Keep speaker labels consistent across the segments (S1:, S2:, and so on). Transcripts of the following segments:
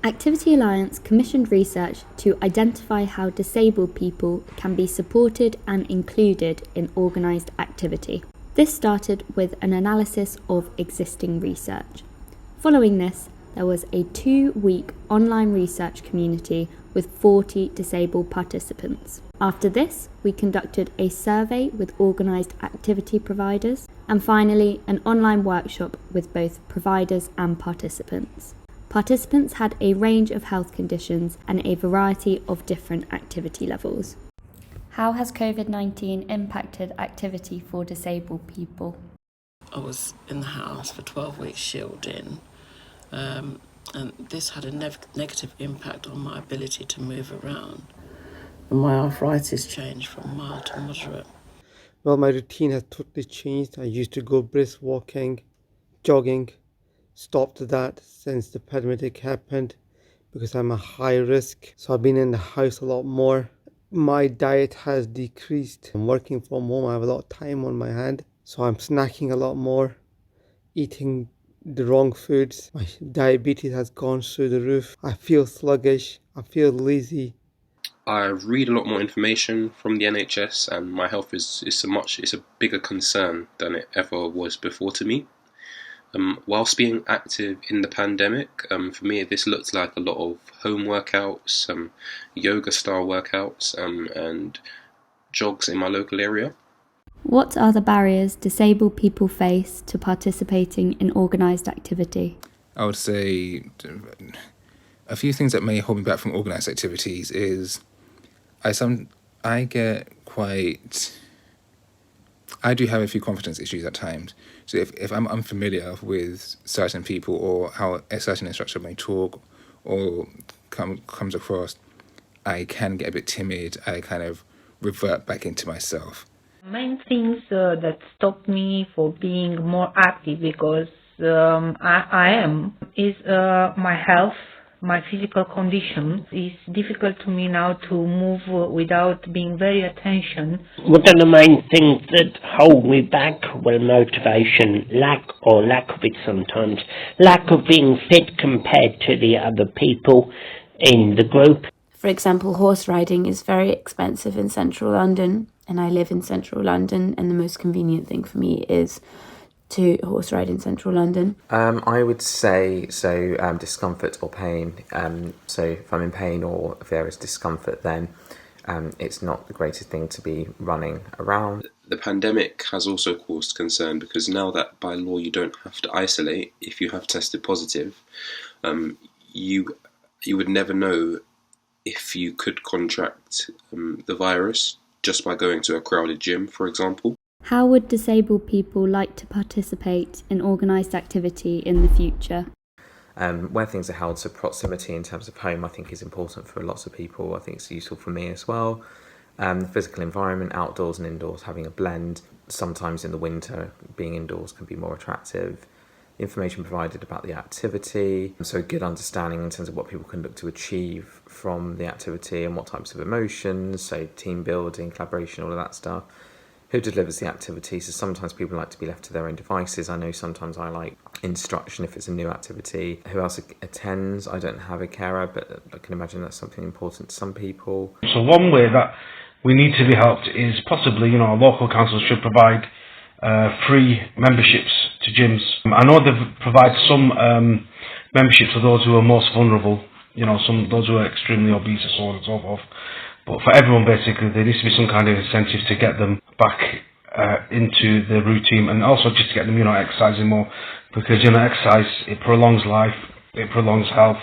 S1: Activity Alliance commissioned research to identify how disabled people can be supported and included in organised activity. This started with an analysis of existing research. Following this, there was a 2-week online research community with 40 disabled participants. After this, we conducted a survey with organised activity providers, and finally an online workshop with both providers and participants. Participants had a range of health conditions and a variety of different activity levels. How has COVID-19 impacted activity for disabled people?
S2: I was in the house for 12 weeks shielding, and this had a negative impact on my ability to move around. And my arthritis changed from mild to moderate.
S3: Well, my routine has totally changed. I used to go brisk walking, jogging. Stopped that since the pandemic happened because I'm a high risk. So I've been in the house a lot more. My diet has decreased. I'm working from home. I have a lot of time on my hand. So I'm snacking a lot more, eating the wrong foods. My diabetes has gone through the roof. I feel sluggish. I feel lazy.
S4: I read a lot more information from the NHS, and my health is a bigger concern than it ever was before to me. Whilst being active in the pandemic, for me this looked like a lot of home workouts, yoga style workouts, and jogs in my local area.
S1: What are the barriers disabled people face to participating in organised activity?
S5: I would say a few things that may hold me back from organised activities is I do have a few confidence issues at times. So if I'm unfamiliar with certain people or how a certain instructor may talk or comes across, I can get a bit timid. I kind of revert back into myself.
S6: Main things that stop me for being more active, because I am, is my health. My physical condition is difficult to me now to move without being very attention.
S7: One of the main things that hold me back, well, motivation, lack of it sometimes, lack of being fit compared to the other people in the group.
S8: For example, horse riding is very expensive in central London, and I live in central London, and the most convenient thing for me is to horse ride in central London.
S9: I would say discomfort or pain. So if I'm in pain or if there is discomfort, then it's not the greatest thing to be running around.
S4: The pandemic has also caused concern because now that by law you don't have to isolate if you have tested positive, you would never know if you could contract the virus just by going to a crowded gym, for example.
S1: How would disabled people like to participate in organised activity in the future?
S9: Where things are held, so proximity in terms of home, I think is important for lots of people. I think it's useful for me as well. The physical environment, outdoors and indoors, having a blend. Sometimes in the winter, being indoors can be more attractive. Information provided about the activity, so good understanding in terms of what people can look to achieve from the activity and what types of emotions, so team building, collaboration, all of that stuff. Who delivers the activity? So sometimes people like to be left to their own devices. I know sometimes I like instruction if it's a new activity. Who else attends? I don't have a carer, but I can imagine that's something important to some people.
S10: So one way that we need to be helped is possibly, our local councils should provide free memberships to gyms. I know they provide some memberships for those who are most vulnerable, those who are extremely obese and so on and so forth. But for everyone, basically, there needs to be some kind of incentive to get them back into the routine, and also just to get them, exercising more, because exercise, it prolongs life, it prolongs health,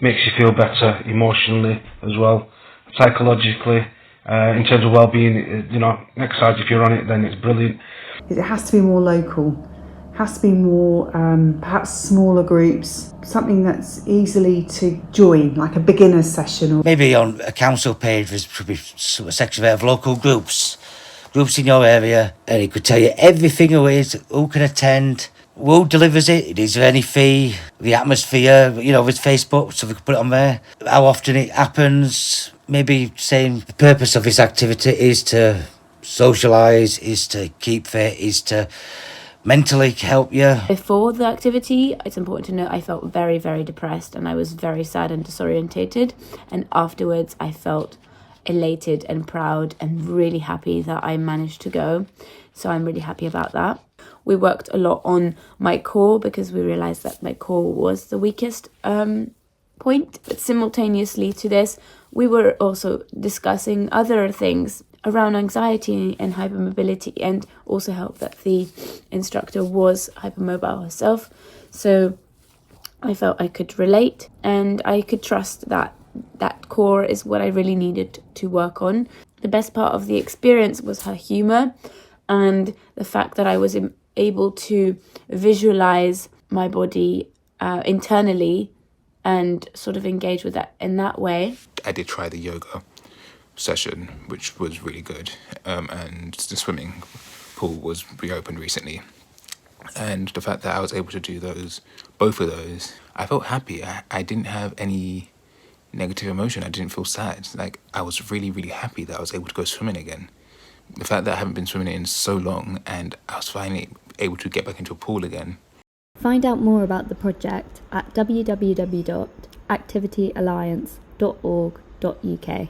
S10: makes you feel better emotionally as well, psychologically, in terms of well-being. Exercise, if you're on it, then it's brilliant.
S11: It has to be more local. Has to be more, perhaps smaller groups, something that's easily to join, like a beginner's session. Or
S12: maybe on a council page there should be a section of local groups in your area, and it could tell you everything there is, who can attend, who delivers it, is there any fee, the atmosphere, with Facebook, so we could put it on there, how often it happens, maybe saying the purpose of this activity is to socialise, is to keep fit, is to mentally help you.
S8: Before the activity, it's important to note I felt very, very depressed and I was very sad and disorientated. And afterwards, I felt elated and proud and really happy that I managed to go. So I'm really happy about that. We worked a lot on my core because we realised that my core was the weakest point. But simultaneously to this, we were also discussing other things around anxiety and hypermobility, and also helped that the instructor was hypermobile herself. So I felt I could relate and I could trust that that core is what I really needed to work on. The best part of the experience was her humour and the fact that I was able to visualize my body internally and sort of engage with that in that way.
S5: I did try the yoga session, which was really good, and the swimming pool was reopened recently, and the fact that I was able to do both of those, I felt happy. I didn't have any negative emotion. I didn't feel sad. Like, I was really, really happy that I was able to go swimming again. The fact that I haven't been swimming in so long and I was finally able to get back into a pool again.
S1: Find out more about the project at www.activityalliance.org.uk.